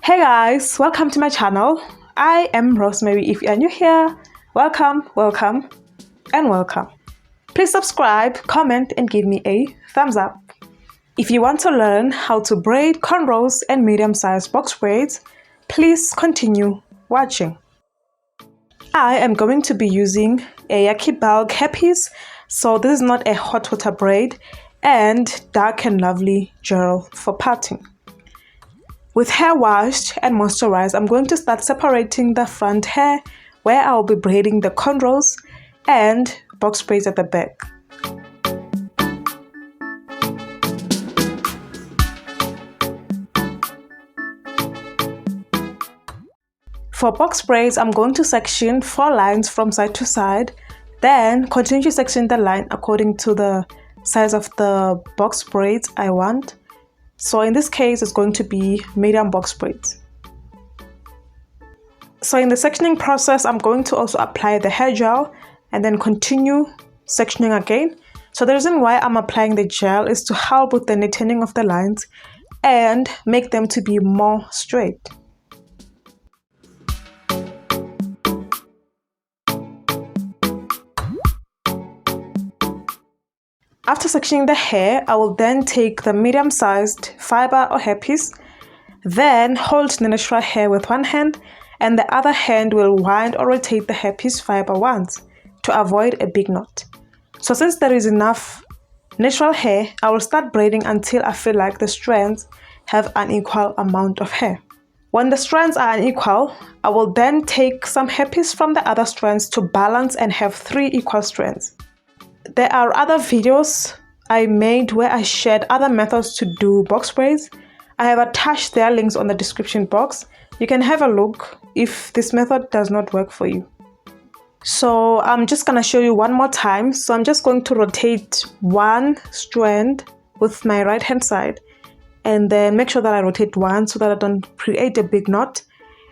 Hey guys, welcome to my channel. I am Rosemary. If you are new here, welcome, and welcome. Please subscribe, comment, and give me a thumbs up. If you want to learn how to braid cornrows and medium-sized box braids, please continue watching. I am going to be using a Yaki Bulk hairpiece, so this is not a hot water braid, and dark and lovely gel for parting. With hair washed and moisturized, I'm going to start separating the front hair where I'll be braiding the cornrows and box braids at the back. For box braids, I'm going to section 4 lines from side to side, then continue to section the line according to the size of the box braids I want. So in this case, it's going to be medium box braids. So in the sectioning process, I'm going to also apply the hair gel and then continue sectioning again. So the reason why I'm applying the gel is to help with the neatening of the lines and make them to be more straight. After sectioning the hair, I will then take the medium-sized fiber or hairpiece, then hold the natural hair with one hand, and the other hand will wind or rotate the hairpiece fiber once to avoid a big knot. So since there is enough natural hair, I will start braiding until I feel like the strands have an equal amount of hair. When the strands are unequal, I will then take some hairpiece from the other strands to balance and have 3 equal strands. There are other videos I made where I shared other methods to do box braids. I have attached their links on the description box. You can have a look if this method does not work for you. So I'm just going to show you one more time. So I'm just going to rotate one strand with my right hand side and then make sure that I rotate one so that I don't create a big knot,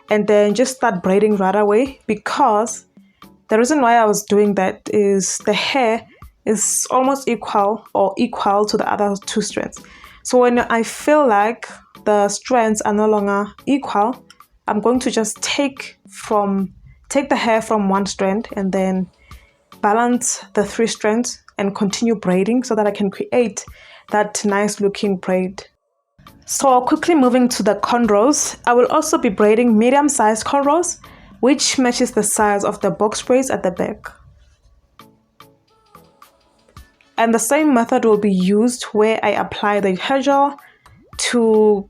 and then just start braiding right away, because the reason why I was doing that is the hair is almost equal to the other 2 strands. So when I feel like the strands are no longer equal, I'm going to just take the hair from one strand and then balance the 3 strands and continue braiding so that I can create that nice looking braid. So quickly moving to the cornrows, I will also be braiding medium-sized cornrows, which matches the size of the box braids at the back. And the same method will be used where I apply the hair gel to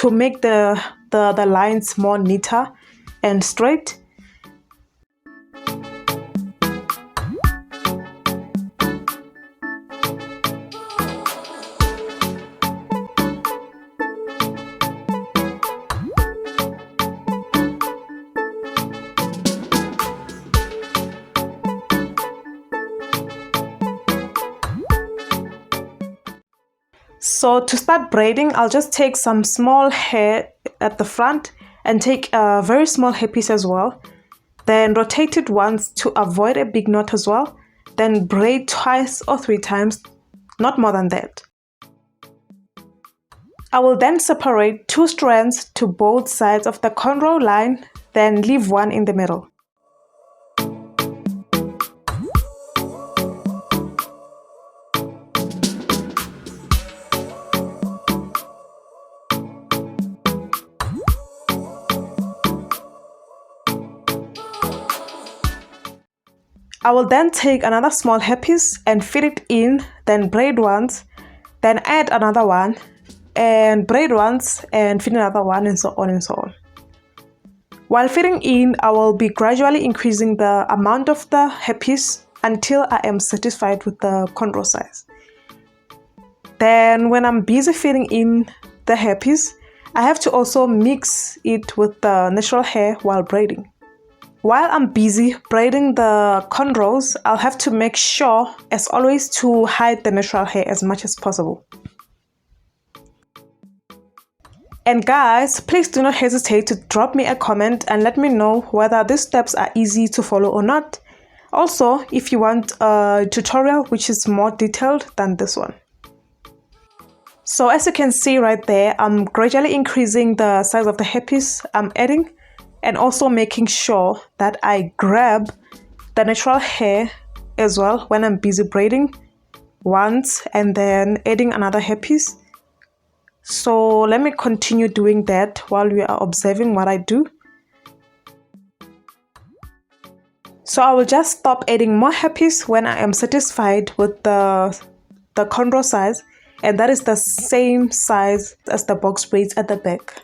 make the lines more neater and straight. So to start braiding, I'll just take some small hair at the front and take a very small hairpiece as well. Then rotate it once to avoid a big knot as well. Then braid twice or 3 times, not more than that. I will then separate 2 strands to both sides of the cornrow line, then leave one in the middle. I will then take another small hairpiece and fit it in, then braid once, then add another one, and braid once, and fit another one, and so on and so on. While fitting in, I will be gradually increasing the amount of the hairpiece until I am satisfied with the cornrow size. Then when I'm busy fitting in the hairpiece, I have to also mix it with the natural hair while braiding. While I'm busy braiding the cornrows, I'll have to make sure, as always, to hide the natural hair as much as possible. And guys, please do not hesitate to drop me a comment and let me know whether these steps are easy to follow or not. Also, if you want a tutorial which is more detailed than this one. So as you can see right there, I'm gradually increasing the size of the hairpiece I'm adding, and also making sure that I grab the natural hair as well when I'm busy braiding once and then adding another hairpiece. So let me continue doing that while we are observing what I do. So I will just stop adding more hairpiece when I am satisfied with the cornrow size, and that is the same size as the box braids at the back.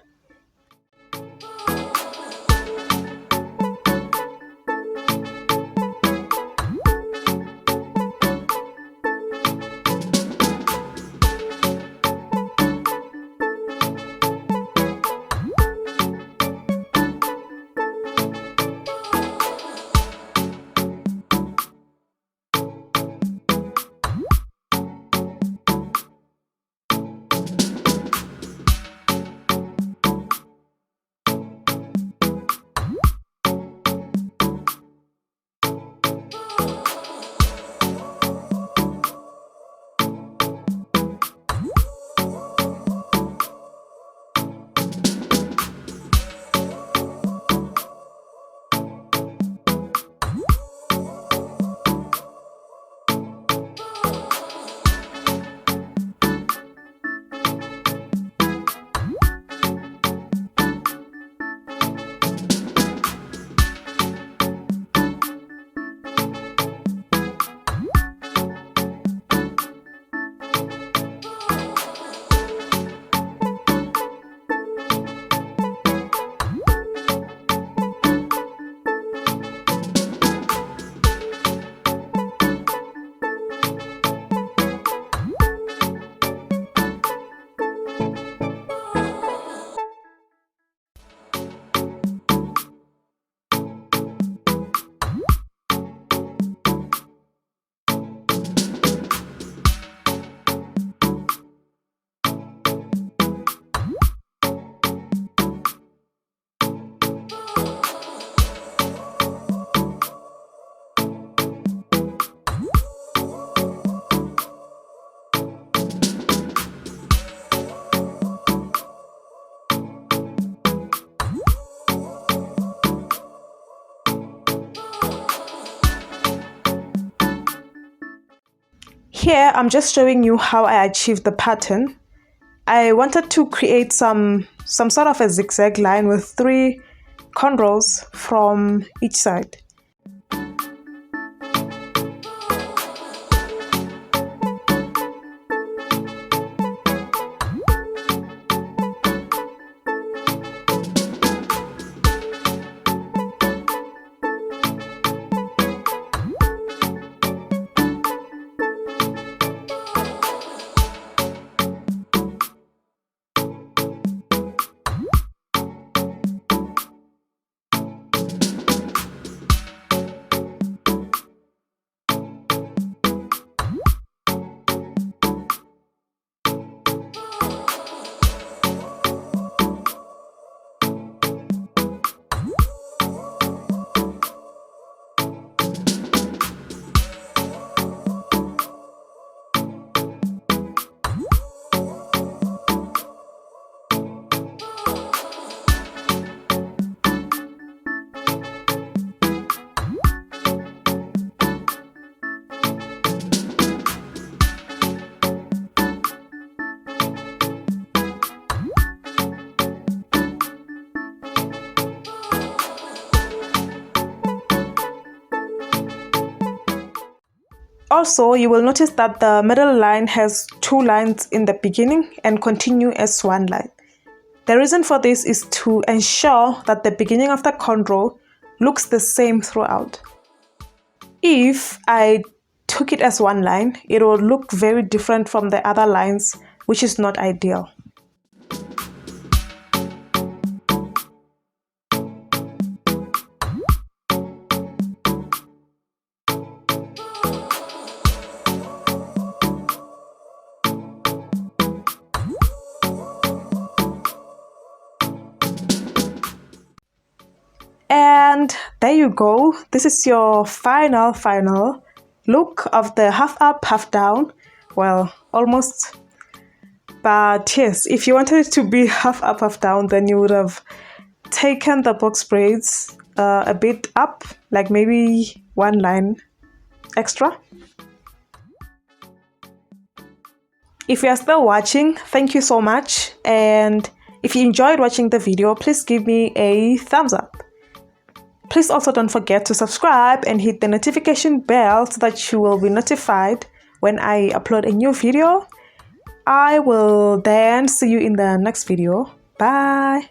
Here I'm just showing you how I achieved the pattern. I wanted to create some sort of a zigzag line with 3 cornrows from each side. Also, you will notice that the middle line has 2 lines in the beginning and continue as 1 line. The reason for this is to ensure that the beginning of the cornrow looks the same throughout. If I took it as 1 line, it will look very different from the other lines, which is not ideal. And there you go. This is your final look of the half up, half down. Well, almost But yes, if you wanted it to be half up, half down, then you would have taken the box braids a bit up, like maybe one line extra. If you are still watching, thank you so much. And if you enjoyed watching the video, please give me a thumbs up. Please also don't forget to subscribe and hit the notification bell so that you will be notified when I upload a new video. I will then see you in the next video. Bye.